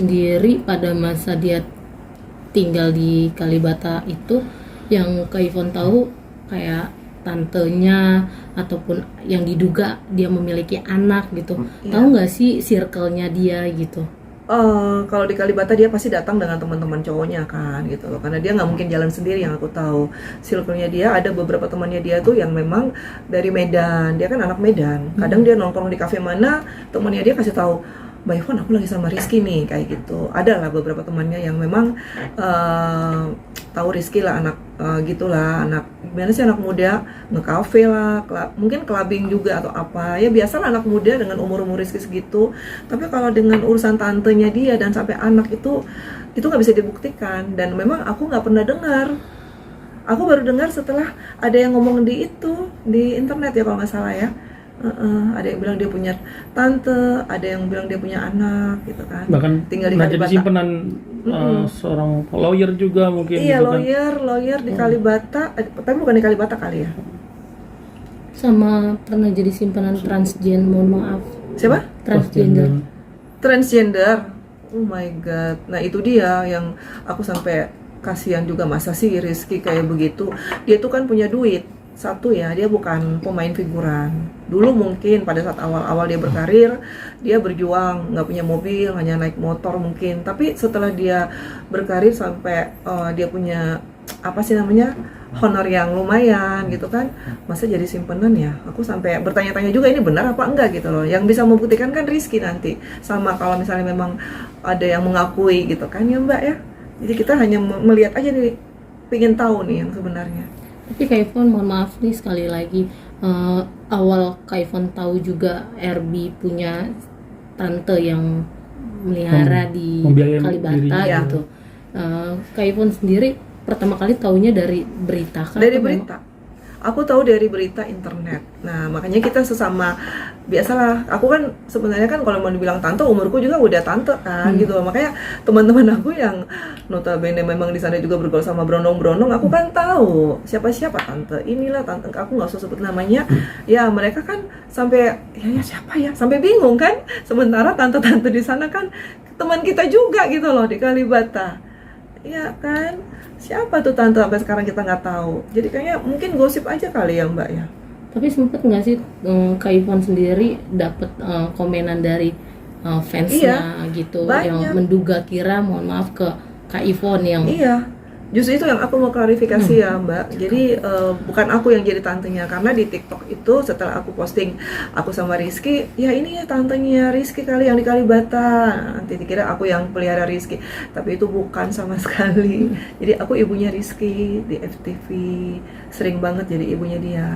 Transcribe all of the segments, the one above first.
sendiri pada masa dia tinggal di Kalibata itu, yang Kak Ivon tahu kayak tantenya ataupun yang diduga dia memiliki anak gitu, tahu nggak sih circle-nya dia gitu? Kalau di Kalibata dia pasti datang dengan teman-teman cowoknya kan gitu loh, karena dia nggak mungkin jalan sendiri. Yang aku tahu circle-nya dia ada beberapa temannya dia tuh yang memang dari Medan, dia kan anak Medan. Kadang dia nongkrong di kafe mana, temannya dia kasih tahu, Mbak Ivon aku lagi sama Rizky nih, kayak gitu. Ada lah beberapa temannya yang memang tahu Rizky lah, anak gitulah, anak gimana sih, anak muda nge-cafe lah, mungkin clubbing juga atau apa ya, biasalah anak muda dengan umur Rizky segitu. Tapi kalau dengan urusan tantenya dia dan sampai anak itu nggak bisa dibuktikan, dan memang aku nggak pernah dengar. Aku baru dengar setelah ada yang ngomong di internet ya kalau nggak salah ya. Ada yang bilang dia punya tante, ada yang bilang dia punya anak gitu kan. Bahkan tinggal di jadi Kalibata. simpenan seorang lawyer juga mungkin. Iya, gitu kan. lawyer di Kalibata, tapi bukan di Kalibata kali ya. Sama pernah jadi simpanan transgen, mohon maaf. Siapa? Transgender. Oh my god. Nah, itu dia yang aku sampai kasihan juga, masa sih Rizky kayak begitu. Dia tuh kan punya duit. Satu ya, dia bukan pemain figuran. Dulu mungkin pada saat awal-awal dia berkarir, dia berjuang, nggak punya mobil, hanya naik motor mungkin. Tapi setelah dia berkarir sampai dia punya apa sih namanya, honor yang lumayan gitu kan, masa jadi simpenan ya? Aku sampai bertanya-tanya juga ini benar apa enggak gitu loh. Yang bisa membuktikan kan Rizky nanti. Sama kalau misalnya memang ada yang mengakui gitu kan ya Mbak ya. Jadi kita hanya melihat aja nih, pengen tahu nih yang sebenarnya. Tapi Kak Ivon, mohon maaf nih sekali lagi, awal Kak Ivon tahu juga RB punya tante yang melihara di Kalibata gitu. Kak Ivon sendiri pertama kali taunya dari berita kan? Dari berita. Aku tahu dari berita internet. Nah, makanya kita sesama, biasalah, aku kan sebenarnya kan kalau mau dibilang tante, umurku juga udah tante kan gitu. Makanya teman-teman aku yang notabene memang di sana juga bergaul sama brondong-brondong, aku kan tahu siapa-siapa tante. Inilah tante, aku nggak usah sebut namanya. Ya, mereka kan sampai ya siapa ya? Sampai bingung kan. Sementara tante-tante di sana kan teman kita juga gitu loh di Kalibata. Iya kan? Siapa tuh tante sampai sekarang kita nggak tahu. Jadi kayaknya mungkin gosip aja kali ya Mbak ya. Tapi sempet nggak sih Kak Ivon sendiri dapat komenan dari fansnya gitu, banyak. yang menduga kira, mohon maaf, ke Kak Ivon yang Iya, justru itu yang aku mau klarifikasi ya Mbak. Jadi bukan aku yang jadi tantenya, karena di TikTok itu setelah aku posting aku sama Rizky, ya ini ya tantenya Rizky kali yang di Kalibata. Nanti dikira aku yang pelihara Rizky, tapi itu bukan sama sekali. Jadi aku ibunya Rizky di FTV, sering banget jadi ibunya dia.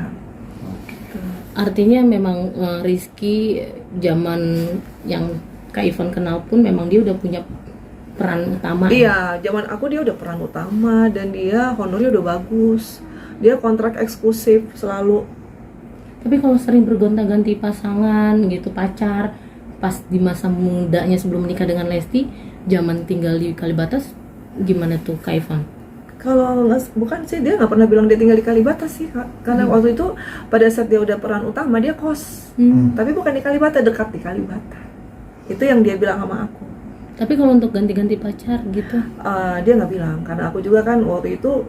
artinya memang Rizky zaman yang Kak Ivon kenal pun memang dia udah punya peran utama. Iya, zaman aku dia udah peran utama dan dia honornya udah bagus. Dia kontrak eksklusif selalu. Tapi kalau sering bergonta-ganti pasangan gitu, pacar, pas di masa mudanya sebelum menikah dengan Lesti, zaman tinggal di Kalibata, gimana tuh Kak Ivon? Kalau bukan sih, dia nggak pernah bilang dia tinggal di Kalibata sih Kak. Karena waktu itu pada saat dia udah peran utama dia kos. Tapi bukan di Kalibata, dekat di Kalibata. Itu yang dia bilang sama aku. Tapi kalau untuk ganti-ganti pacar gitu? Dia nggak bilang, karena aku juga kan waktu itu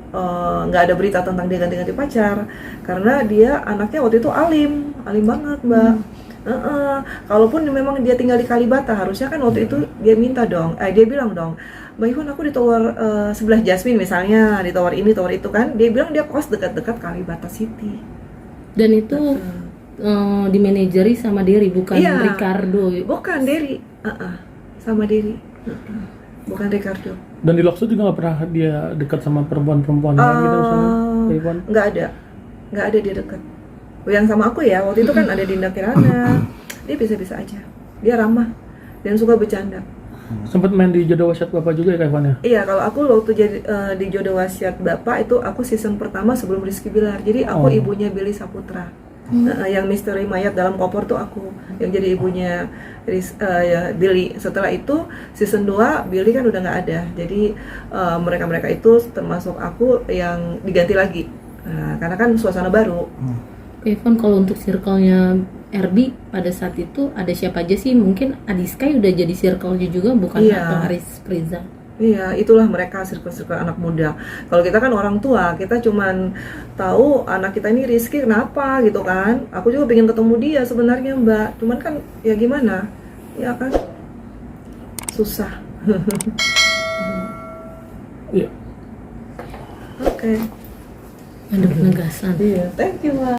nggak ada berita tentang dia ganti-ganti pacar, karena dia anaknya waktu itu alim banget Mbak. Kalaupun memang dia tinggal di Kalibata, harusnya kan waktu itu dia minta dong, dia bilang dong, Mbak Ivon aku di tower sebelah Jasmine misalnya, di tower ini, tower itu kan, dia bilang dia kos dekat-dekat Kalibata City. Dan itu dimanajeri sama Derry, bukan Ricardo? Bukan Derry, sama Derry, bukan Ricardo. Dan di Lokso juga nggak pernah dia dekat sama perempuan-perempuan gitu misalnya, Ivon? Nggak ada dia dekat. Yang sama aku ya, waktu itu kan ada Dinda Kirana, dia bisa-bisa aja, dia ramah dan suka bercanda. Sempat main di Jodoh Wasiat Bapak juga ya Kak Ivon ya? Iya, kalau aku waktu jadi di Jodoh Wasiat Bapak itu aku season pertama sebelum Rizky Bilar, jadi aku ibunya Billy Saputra. Yang misteri mayat dalam koper tuh aku yang jadi ibunya Billy. Setelah itu season 2 Billy kan udah nggak ada, jadi mereka itu termasuk aku yang diganti lagi, karena kan suasana baru. Oke, Ivan, kalau untuk circle-nya RB pada saat itu ada siapa aja sih? Mungkin Adiskai udah jadi circle-nya juga, bukan Iya. atau Aris Priza? Iya, itulah mereka circle-circle anak muda. Kalau kita kan orang tua, kita cuman tahu anak kita ini Rizky kenapa gitu kan. Aku juga pengen ketemu dia sebenarnya Mbak. Cuman kan ya gimana? Ya kan susah. Iya. Oke. Ada penegasan. Iya, thank you Mbak.